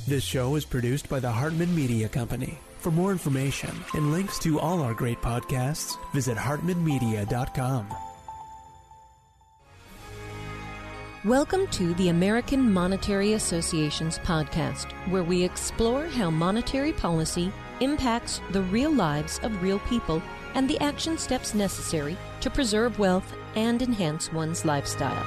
This show is produced by the Hartman Media Company. For more information and links to all our great podcasts, visit hartmanmedia.com. Welcome to the American Monetary Association's podcast, where we explore how monetary policy impacts the real lives of real people and the action steps necessary to preserve wealth and enhance one's lifestyle.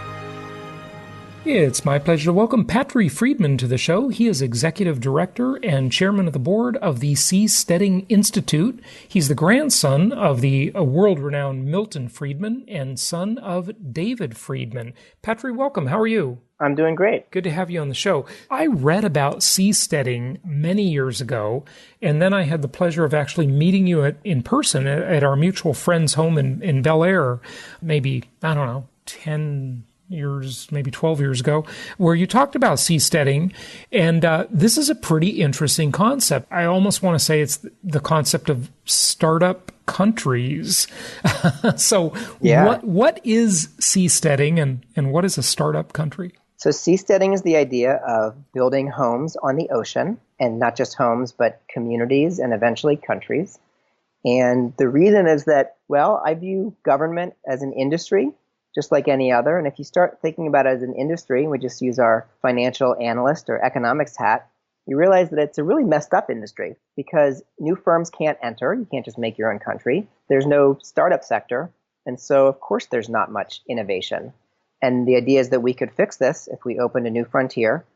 It's my pleasure to welcome Patri Friedman to the show. He is Executive Director and Chairman of the Board of the Seasteading Institute. He's the grandson of the world-renowned Milton Friedman and son of David Friedman. Patri, welcome. How are you? I'm doing great. Good to have you on the show. I read about seasteading many years ago, and then I had the pleasure of actually meeting you in person at our mutual friend's home in Bel Air, maybe, 10 years, maybe 12 years ago, where you talked about seasteading. And this is a pretty interesting concept. I almost want to say it's the concept of startup countries. So what is seasteading and what is a startup country? So seasteading is the idea of building homes on the ocean, and not just homes, but communities and eventually countries. And the reason is that, I view government as an industry, just like any other. And if you start thinking about it as an industry, and we just use our financial analyst or economics hat, you realize that it's a really messed up industry because new firms can't enter. You can't just make your own country. There's no startup sector. And so, of course, there's not much innovation. And the idea is that we could fix this if we opened a new frontier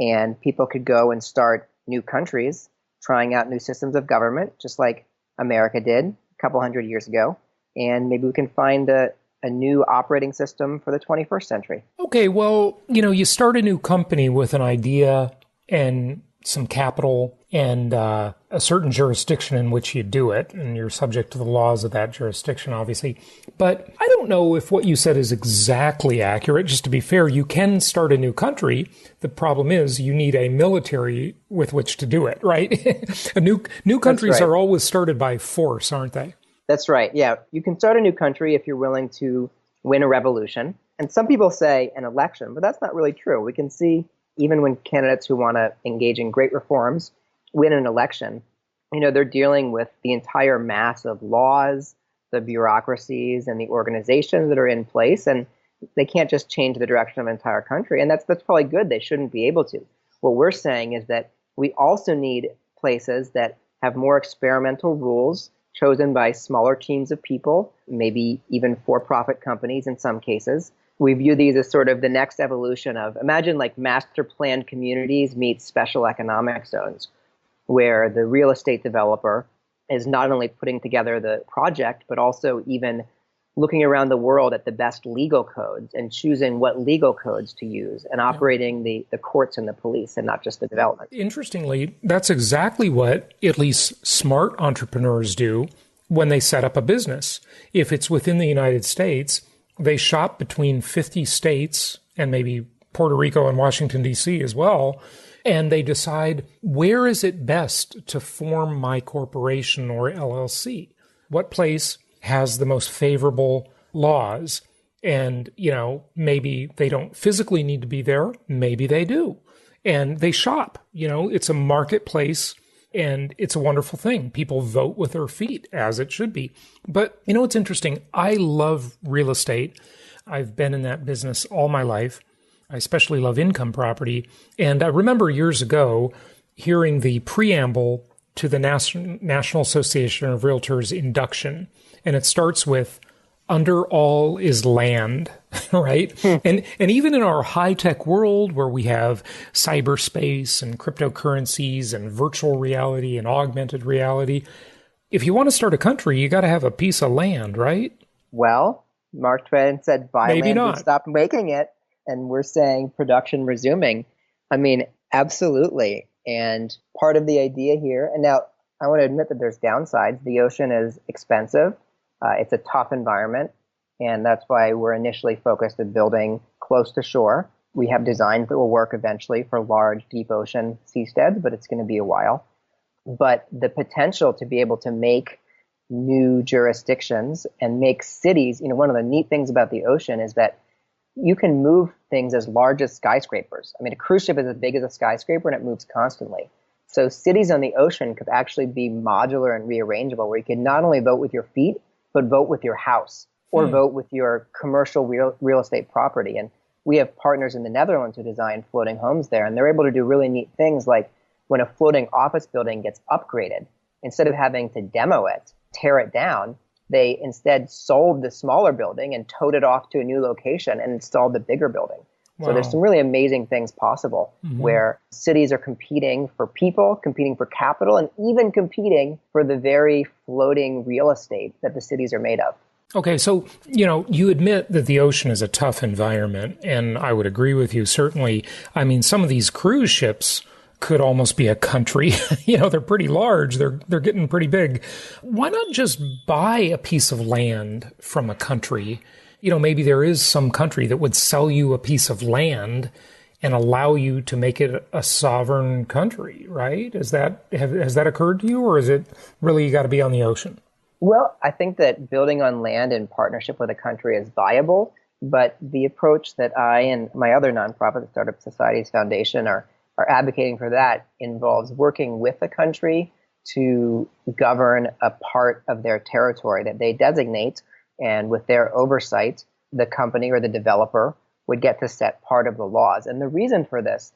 and people could go and start new countries, trying out new systems of government, just like America did a couple hundred years ago. And maybe we can find a new operating system for the 21st century. Okay, well, you start a new company with an idea and some capital and a certain jurisdiction in which you do it, and you're subject to the laws of that jurisdiction, obviously. But I don't know if what you said is exactly accurate. Just to be fair, you can start a new country. The problem is you need a military with which to do it, right? New countries are always started by force, aren't they? That's right. Yeah. You can start a new country if you're willing to win a revolution. And some people say an election, but that's not really true. We can see even when candidates who want to engage in great reforms win an election, they're dealing with the entire mass of laws, the bureaucracies, and the organizations that are in place. And they can't just change the direction of an entire country. And that's probably good. They shouldn't be able to. What we're saying is that we also need places that have more experimental rules chosen by smaller teams of people, maybe even for-profit companies in some cases. We view these as sort of the next evolution of, imagine like master planned communities meet special economic zones, where the real estate developer is not only putting together the project, but also even looking around the world at the best legal codes and choosing what legal codes to use and operating the courts and the police and not just the development. Interestingly, that's exactly what at least smart entrepreneurs do when they set up a business. If it's within the United States, they shop between 50 states and maybe Puerto Rico and Washington, D.C. as well, and they decide where is it best to form my corporation or LLC? What place has the most favorable laws? And, maybe they don't physically need to be there. Maybe they do. And they shop. It's a marketplace and it's a wonderful thing. People vote with their feet, as it should be. But, it's interesting. I love real estate. I've been in that business all my life. I especially love income property. And I remember years ago hearing the preamble to the National Association of Realtors induction. And it starts with, under all is land, right? And even in our high-tech world where we have cyberspace and cryptocurrencies and virtual reality and augmented reality, if you want to start a country, you got to have a piece of land, right? Well, Mark Twain said, buy Maybe land not. and stop making it. And we're saying production resuming. I mean, absolutely. And part of the idea here, and now I want to admit that there's downsides. The ocean is expensive. It's a tough environment, and that's why we're initially focused on building close to shore. We have designs that will work eventually for large, deep ocean seasteads, but it's going to be a while. But the potential to be able to make new jurisdictions and make cities, one of the neat things about the ocean is that you can move things as large as skyscrapers. I mean, a cruise ship is as big as a skyscraper and it moves constantly. So cities on the ocean could actually be modular and rearrangeable, where you can not only vote with your feet, but vote with your house or vote with your commercial real estate property. And we have partners in the Netherlands who design floating homes there, and they're able to do really neat things like when a floating office building gets upgraded, instead of having to demo it, tear it down, they instead sold the smaller building and towed it off to a new location and installed the bigger building. Wow. So there's some really amazing things possible where cities are competing for people, competing for capital, and even competing for the very floating real estate that the cities are made of. Okay, so, you admit that the ocean is a tough environment, and I would agree with you, certainly. I mean, some of these cruise ships could almost be a country. They're pretty large. They're getting pretty big. Why not just buy a piece of land from a country? Maybe there is some country that would sell you a piece of land and allow you to make it a sovereign country, right? Has that occurred to you, or is it really you got to be on the ocean? Well, I think that building on land in partnership with a country is viable, but the approach that I and my other nonprofit, the Startup Societies Foundation, are advocating for that involves working with the country to govern a part of their territory that they designate, and with their oversight, the company or the developer would get to set part of the laws. And the reason for this,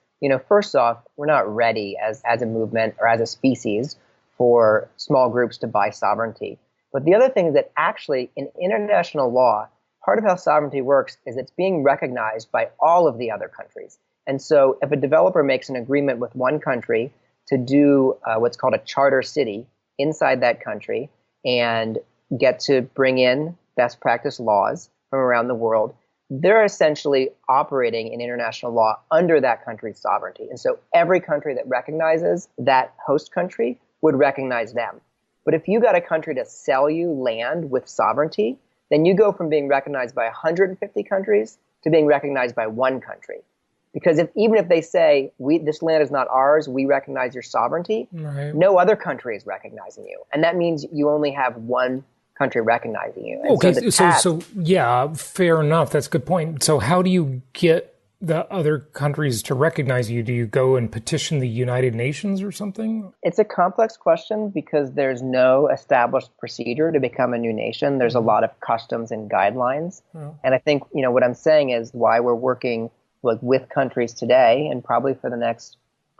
first off, we're not ready as a movement or as a species for small groups to buy sovereignty. But the other thing is that actually in international law, part of how sovereignty works is it's being recognized by all of the other countries. And so if a developer makes an agreement with one country to do what's called a charter city inside that country and get to bring in best practice laws from around the world, they're essentially operating in international law under that country's sovereignty. And so every country that recognizes that host country would recognize them. But if you got a country to sell you land with sovereignty, then you go from being recognized by 150 countries to being recognized by one country. Because even if they say, this land is not ours, we recognize your sovereignty, right, no other country is recognizing you. And that means you only have one country recognizing you. And okay, so yeah, fair enough. That's a good point. So how do you get the other countries to recognize you? Do you go and petition the United Nations or something? It's a complex question because there's no established procedure to become a new nation. There's a lot of customs and guidelines. And I think, what I'm saying is why we're working with countries today and probably for the next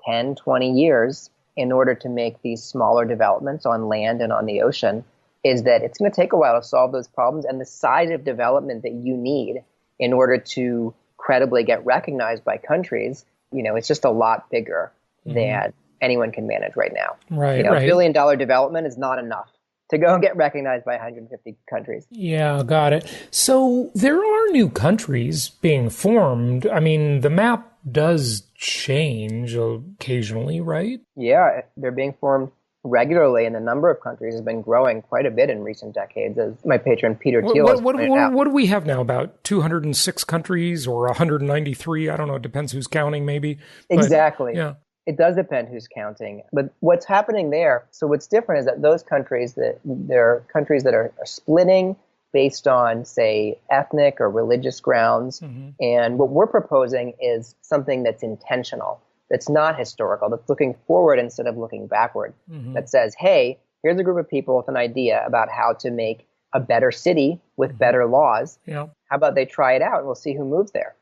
10, 20 years in order to make these smaller developments on land and on the ocean is that it's going to take a while to solve those problems, and the size of development that you need in order to credibly get recognized by countries, it's just a lot bigger than anyone can manage right now. Right, $1 billion development is not enough to go and get recognized by 150 countries. Yeah, got it. So there are new countries being formed. I mean, the map does change occasionally, right? Yeah, they're being formed regularly, and the number of countries has been growing quite a bit in recent decades, as my patron Peter Thiel has pointed out. What do we have now, about 206 countries or 193? I don't know, it depends who's counting maybe. Exactly. But, yeah. It does depend who's counting. But what's happening there, so what's different is that those countries, there are countries that are splitting based on, say, ethnic or religious grounds. And what we're proposing is something that's intentional, that's not historical, that's looking forward instead of looking backward, that says, hey, here's a group of people with an idea about how to make a better city with better laws. Yeah. How about they try it out and we'll see who moves there?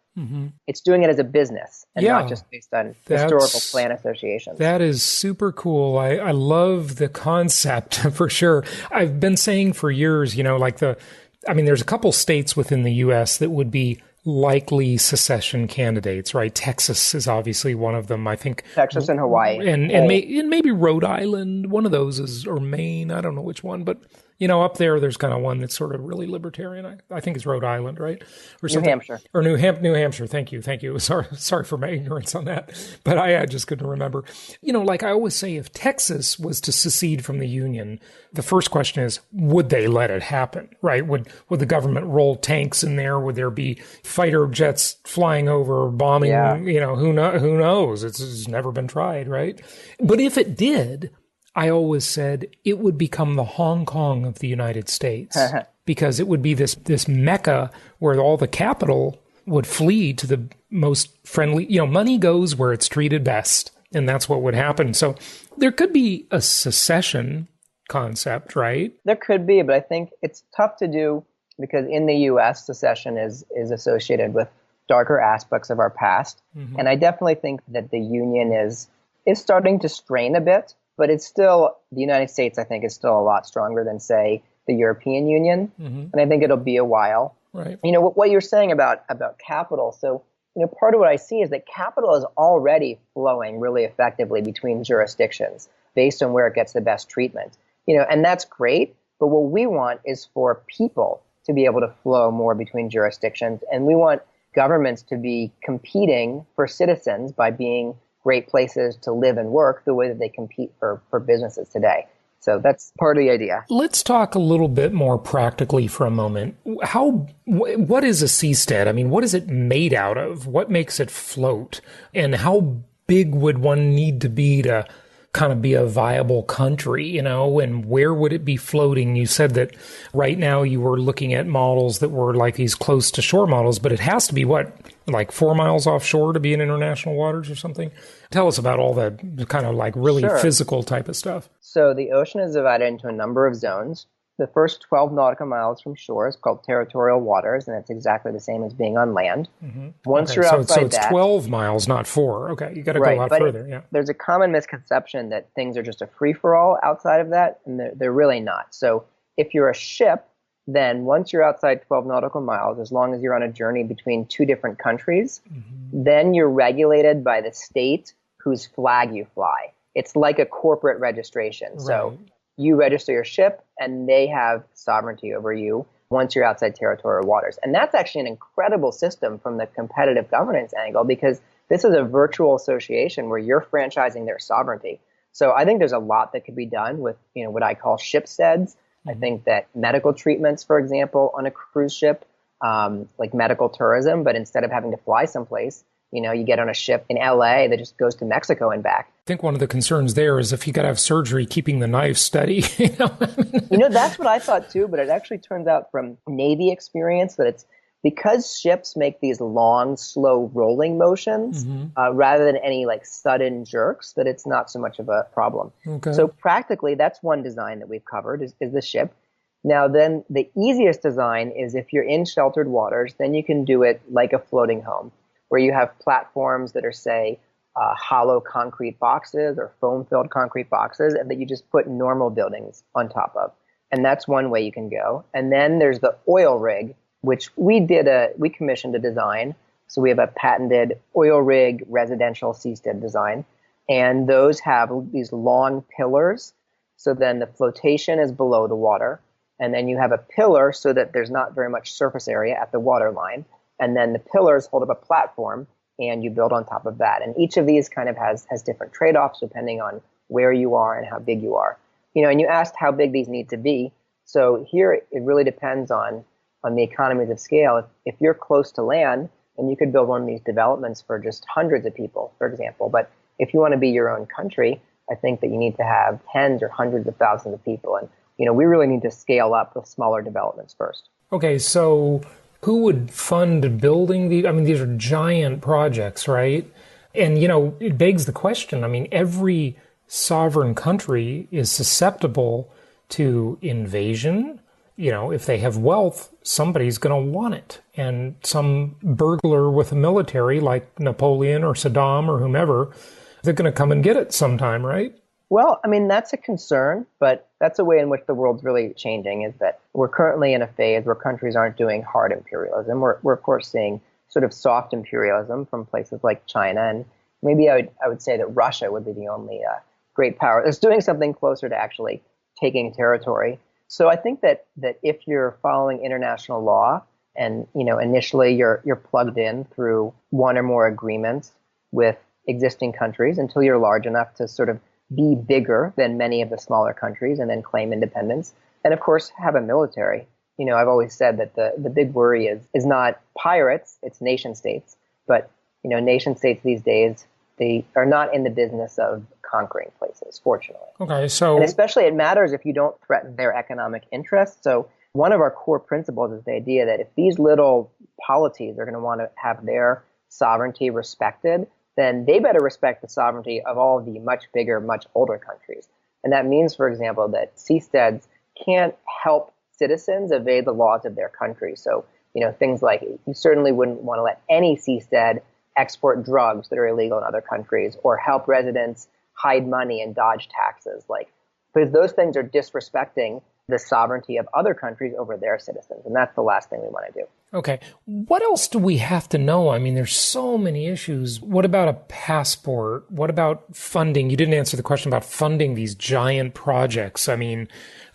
It's doing it as a business and not just based on historical clan associations. That is super cool. I love the concept for sure. I've been saying for years, there's a couple states within the U.S. that would be likely secession candidates, right? Texas is obviously one of them, I think. Texas and Hawaii. And maybe Rhode Island, one of those is, or Maine, I don't know which one, but up there's kind of one that's sort of really libertarian. I think it's Rhode Island, right? Or New Hampshire. Or New Hampshire. Thank you. Sorry for my ignorance on that, but I just couldn't remember. Like I always say, if Texas was to secede from the Union, the first question is, would they let it happen, right? Would the government roll tanks in there? Would there be fighter jets flying over, bombing? Yeah. Who knows? It's never been tried, right? But if it did, I always said it would become the Hong Kong of the United States because it would be this mecca where all the capital would flee to the most friendly, money goes where it's treated best. And that's what would happen. So there could be a secession concept, right? There could be, but I think it's tough to do because in the U.S., secession is associated with darker aspects of our past. Mm-hmm. And I definitely think that the Union is starting to strain a bit, but it's still, the United States, I think, is still a lot stronger than, say, the European Union. Mm-hmm. And I think it'll be a while. Right. What you're saying about capital. So, part of what I see is that capital is already flowing really effectively between jurisdictions based on where it gets the best treatment. And that's great. But what we want is for people to be able to flow more between jurisdictions. And we want governments to be competing for citizens by being great places to live and work the way that they compete for businesses today. So that's part of the idea. Let's talk a little bit more practically for a moment. What is a seastead? I mean, what is it made out of? What makes it float? And how big would one need to be to kind of be a viable country, and where would it be floating? You said that right now you were looking at models that were like these close to shore models, but it has to be like 4 miles offshore to be in international waters or something? Tell us about all that kind of like really physical type of stuff. So the ocean is divided into a number of zones. The first 12 nautical miles from shore is called territorial waters, and it's exactly the same as being on land. Mm-hmm. Once you're outside so it's 12 miles, not 4. Okay, you got to go a lot further. Yeah. There's a common misconception that things are just a free-for-all outside of that, and they're really not. So if you're a ship, then once you're outside 12 nautical miles, as long as you're on a journey between two different countries, mm-hmm. then you're regulated by the state whose flag you fly. It's like a corporate registration. Right. So you register your ship, and they have sovereignty over you once you're outside territorial waters. And that's actually an incredible system from the competitive governance angle, because this is a virtual association where you're franchising their sovereignty. So I think there's a lot that could be done with, what I call shipsteads. Mm-hmm. I think that medical treatments, for example, on a cruise ship, like medical tourism, but instead of having to fly someplace, you get on a ship in LA that just goes to Mexico and back. I think one of the concerns there is if you got to have surgery, keeping the knife steady. That's what I thought too, but it actually turns out from Navy experience that it's because ships make these long, slow rolling motions, mm-hmm. Rather than any like sudden jerks, that it's not so much of a problem. Okay. So practically, that's one design that we've covered is the ship. Now, then the easiest design is if you're in sheltered waters, then you can do it like a floating home, where you have platforms that are, say, hollow concrete boxes or foam-filled concrete boxes, and that you just put normal buildings on top of. And that's one way you can go. And then there's the oil rig, which we commissioned a design. So we have a patented oil rig residential seastead design. And those have these long pillars. So then the flotation is below the water. And then you have a pillar so that there's not very much surface area at the water line. And then the pillars hold up a platform, and you build on top of that. And each of these kind of has different trade-offs depending on where you are and how big you are. And you asked how big these need to be. So here it really depends on the economies of scale. If you're close to land, then you could build one of these developments for just hundreds of people, for example. But if you want to be your own country, I think that you need to have tens or hundreds of thousands of people. And, we really need to scale up with smaller developments first. Okay, so who would fund building these? I mean, these are giant projects, right? And, it begs the question. I mean, every sovereign country is susceptible to invasion. If they have wealth, somebody's going to want it. And some burglar with a military like Napoleon or Saddam or whomever, they're going to come and get it sometime, right? Well, I mean, that's a concern, but that's a way in which the world's really changing, is that we're currently in a phase where countries aren't doing hard imperialism. We're of course seeing sort of soft imperialism from places like China, and maybe I would say that Russia would be the only great power that's doing something closer to actually taking territory. So I think that if you're following international law and, initially you're plugged in through one or more agreements with existing countries until you're large enough to sort of be bigger than many of the smaller countries and then claim independence. And of course, have a military. I've always said that the big worry is not pirates, it's nation states. But, nation states these days, they are not in the business of conquering places, fortunately. Okay, so... And especially it matters if you don't threaten their economic interests. So one of our core principles is the idea that if these little polities are going to want to have their sovereignty respected, then they better respect the sovereignty of all of the much bigger, much older countries. And that means, for example, that seasteads can't help citizens evade the laws of their country. So, things like you certainly wouldn't want to let any seastead export drugs that are illegal in other countries or help residents hide money and dodge taxes. Because those things are disrespecting the sovereignty of other countries over their citizens. And that's the last thing we want to do. Okay. What else do we have to know? I mean, there's so many issues. What about a passport? What about funding? You didn't answer the question about funding these giant projects. I mean,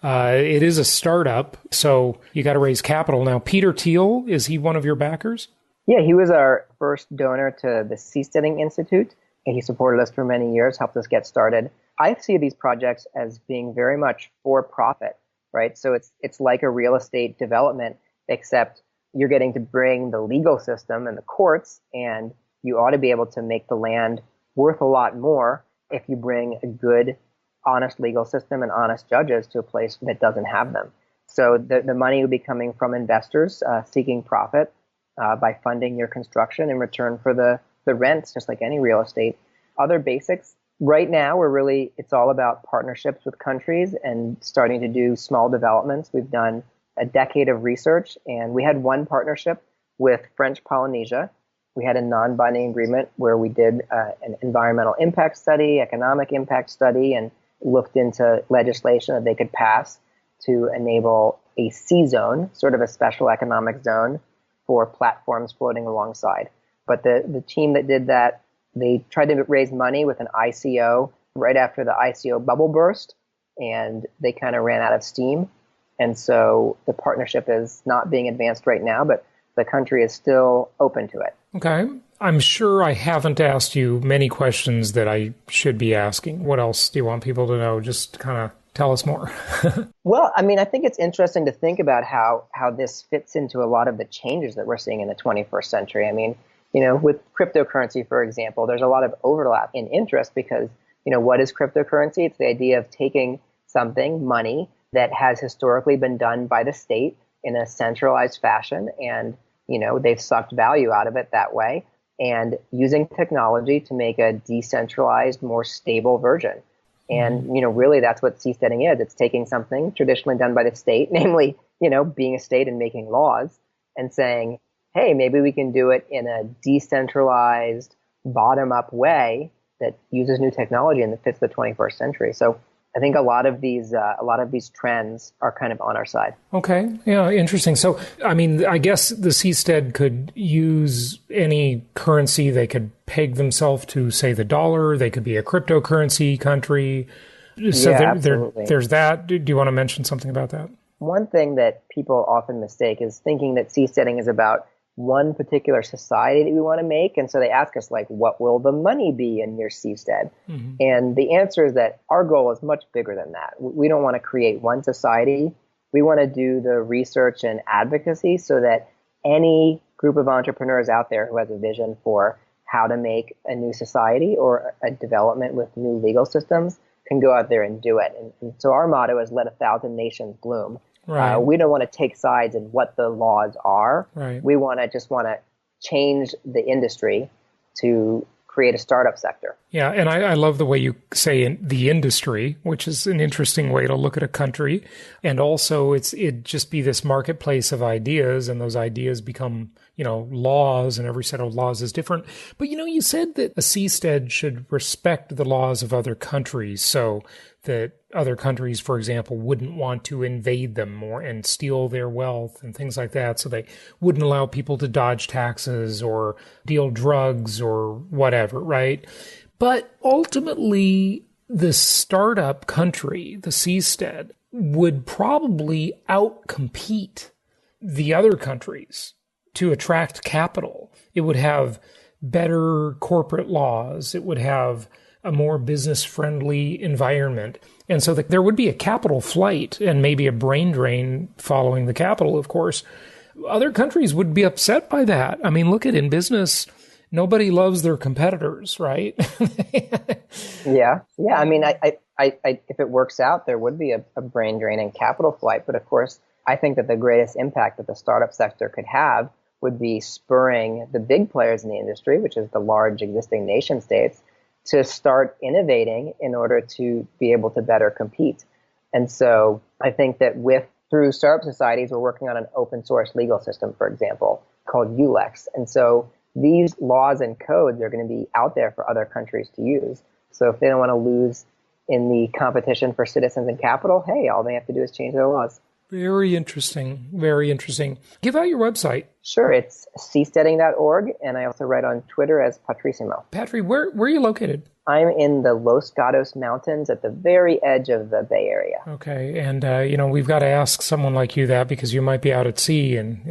it is a startup, so you got to raise capital. Now, Peter Thiel, is he one of your backers? Yeah, he was our first donor to the Seasteading Institute, and he supported us for many years, helped us get started. I see these projects as being very much for profit, right? So it's like a real estate development, except you're getting to bring the legal system and the courts, and you ought to be able to make the land worth a lot more if you bring a good, honest legal system and honest judges to a place that doesn't have them. So the money would be coming from investors seeking profit by funding your construction in return for the rents, just like any real estate. Other basics. Right now, it's all about partnerships with countries and starting to do small developments. We've done a decade of research, and we had one partnership with French Polynesia. We had a non-binding agreement where we did an environmental impact study, economic impact study, and looked into legislation that they could pass to enable a sea zone, sort of a special economic zone for platforms floating alongside. But the team that did that, they tried to raise money with an ICO right after the ICO bubble burst, and they kind of ran out of steam. And so the partnership is not being advanced right now, but the country is still open to it. Okay. I'm sure I haven't asked you many questions that I should be asking. What else do you want people to know? Just kind of tell us more. Well, I mean, I think it's interesting to think about how this fits into a lot of the changes that we're seeing in the 21st century. I mean, with cryptocurrency, for example, there's a lot of overlap in interest because, what is cryptocurrency? It's the idea of taking something, money, that has historically been done by the state in a centralized fashion. And, they've sucked value out of it that way, and using technology to make a decentralized, more stable version. And, really that's what seasteading is. It's taking something traditionally done by the state, namely, being a state and making laws, and saying, hey, maybe we can do it in a decentralized, bottom-up way that uses new technology and that fits the 21st century. So I think a lot of these trends are kind of on our side. Okay. Yeah, interesting. So, I mean, I guess the seastead could use any currency. They could peg themselves to, say, the dollar. They could be a cryptocurrency country. So yeah, absolutely. There's that. Do you want to mention something about that? One thing that people often mistake is thinking that seasteading is about one particular society that we want to make. And so they ask us, what will the money be in your seastead? Mm-hmm. And the answer is that our goal is much bigger than that. We don't want to create one society. We want to do the research and advocacy so that any group of entrepreneurs out there who has a vision for how to make a new society or a development with new legal systems can go out there and do it. And so our motto is let 1,000 nations bloom. Right. We don't want to take sides in what the laws are. Right. We want to change the industry to create a startup sector. Yeah, and I love the way you say the industry, which is an interesting way to look at a country. And also it just be this marketplace of ideas, and those ideas become, laws, and every set of laws is different. But, you said that a seastead should respect the laws of other countries so that other countries, for example, wouldn't want to invade them more and steal their wealth and things like that. So they wouldn't allow people to dodge taxes or deal drugs or whatever, right? But ultimately, the startup country, the seastead, would probably outcompete the other countries to attract capital. It would have better corporate laws. It would have a more business-friendly environment. And so there would be a capital flight and maybe a brain drain following the capital, of course. Other countries would be upset by that. I mean, look at in business, nobody loves their competitors, right? Yeah. I mean, I if it works out, there would be a brain drain and capital flight. But of course, I think that the greatest impact that the startup sector could have would be spurring the big players in the industry, which is the large existing nation states, to start innovating in order to be able to better compete. And so I think that through startup societies, we're working on an open source legal system, for example, called ULEX. And so these laws and codes are going to be out there for other countries to use. So if they don't want to lose in the competition for citizens and capital, hey, all they have to do is change their laws. Very interesting. Very interesting. Give out your website. Sure. It's seasteading.org, and I also write on Twitter as Patrissimo. Patri, where are you located? I'm in the Los Gatos Mountains at the very edge of the Bay Area. Okay. And, we've got to ask someone like you that because you might be out at sea and,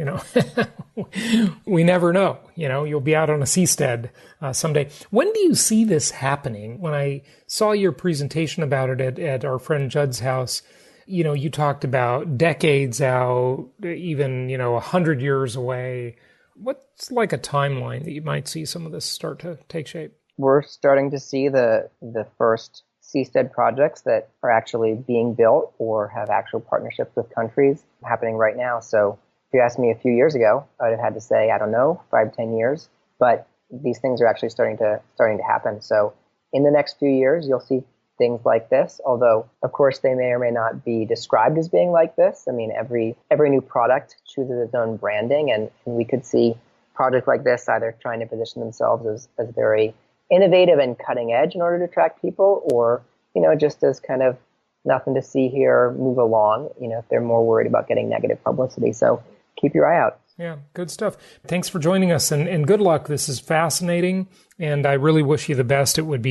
we never know. You'll be out on a seastead someday. When do you see this happening? When I saw your presentation about it at our friend Judd's house, you talked about decades out, even, 100 years away. What's like a timeline that you might see some of this start to take shape? We're starting to see the first seastead projects that are actually being built or have actual partnerships with countries happening right now. So if you asked me a few years ago, I'd have had to say, I don't know, 5-10 years. But these things are actually starting to happen. So in the next few years, you'll see things like this, although, of course, they may or may not be described as being like this. I mean, every new product chooses its own branding, and we could see projects like this either trying to position themselves as very innovative and cutting edge in order to attract people, or, just as kind of nothing to see here, move along, if they're more worried about getting negative publicity. So keep your eye out. Yeah, good stuff. Thanks for joining us, and good luck. This is fascinating, and I really wish you the best. It'd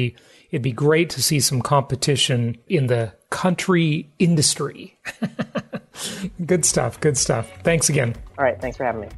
be great to see some competition in the country industry. Good stuff. Thanks again. All right, thanks for having me.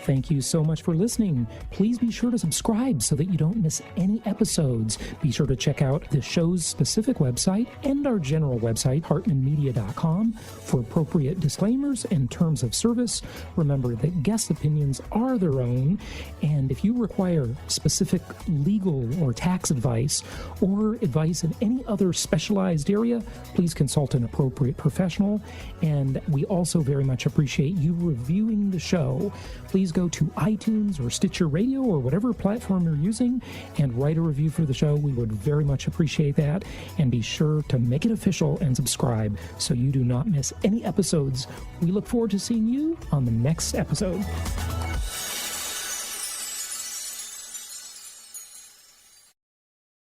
Thank you so much for listening. Please be sure to subscribe so that you don't miss any episodes. Be sure to check out the show's specific website and our general website, hartmanmedia.com, for appropriate disclaimers and terms of service. Remember that guest opinions are their own, and if you require specific legal or tax advice or advice in any other specialized area, please consult an appropriate professional. And we also very much appreciate you reviewing the show. Please go to iTunes or Stitcher Radio or whatever platform you're using and write a review for the show. We would very much appreciate that. And be sure to make it official and subscribe so you do not miss any episodes. We look forward to seeing you on the next episode.